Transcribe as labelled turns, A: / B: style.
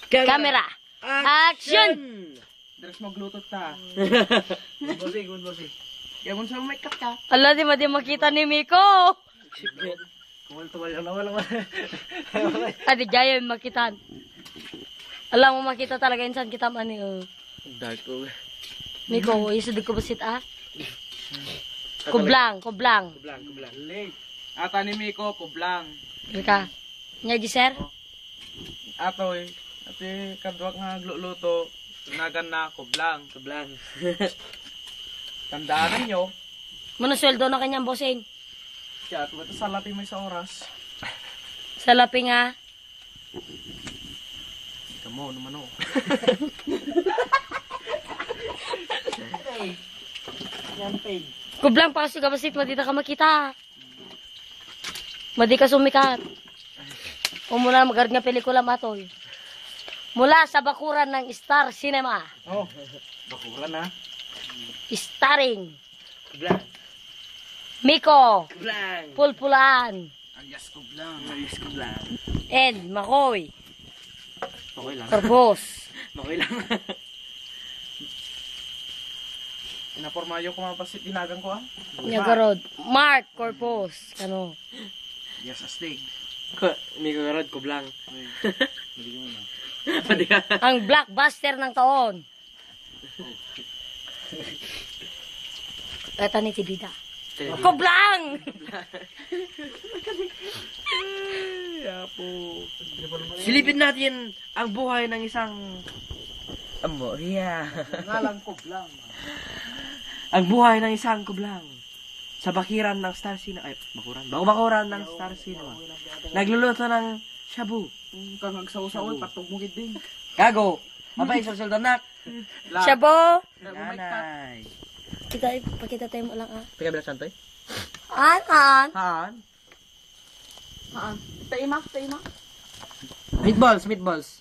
A: Camera. Action!
B: Deres maglutot ta. Bossing. Kaya mo sa may cut ka.
A: Ala, di makita ni Miko.
B: Kumal na wala.
A: Adi, jaya makitan. Alam mo makita talaga insan kita mani.
B: Dark ko.
A: Miko, isudig ko basit Kublang.
B: Kublang. Ata ni Miko, kublang.
A: Mika. Nyagi sir?
B: Ato ati kadwak nga gluluto. Nagan na kublang. Tandaan nyo.
A: Manusweldo na kanyang bossing.
B: Kaya ito sa lapi may sa oras.
A: Sa lapi nga.
B: Kamo naman o.
A: Kublang pa kasi kabasit, madita ka makita. Madi ka sumikat. O mula magard nga pelikula matoy. Mula sa bakuran ng Star Cinema.
B: Oh, bakuran na.
A: Starring
B: Kublang.
A: Miko.
B: Kublang.
A: Pulpulaan.
B: Alias kublang.
A: And Makoy.
B: Okay lang.
A: Corpus.
B: Okay lang. Inapormayo ko mapasit dinagan ko
A: Nyagarod. Mark Corpus. Kano?
B: Yes, astig.
C: Miko Garod, kublang.
A: Ang blockbuster ng taon. Kata ni Tibida. Kublang!
C: Silipin natin ang buhay ng isang Amorya.
B: Ngalang kublang.
C: Ang buhay ng isang kublang sa bakiran ng Star Cinema. Ay, bakuran ng Star Cinema. Nagluluto ng shabu.
B: Kang agsaw-saw, patog mo gid din.
C: Gago. Apa isul nak?
A: Shabo!
C: Nanay.
A: Pakita tayo mo lang
C: Pika bilang santoy?
A: An.
B: Haan?
A: Taimak.
C: Meatballs.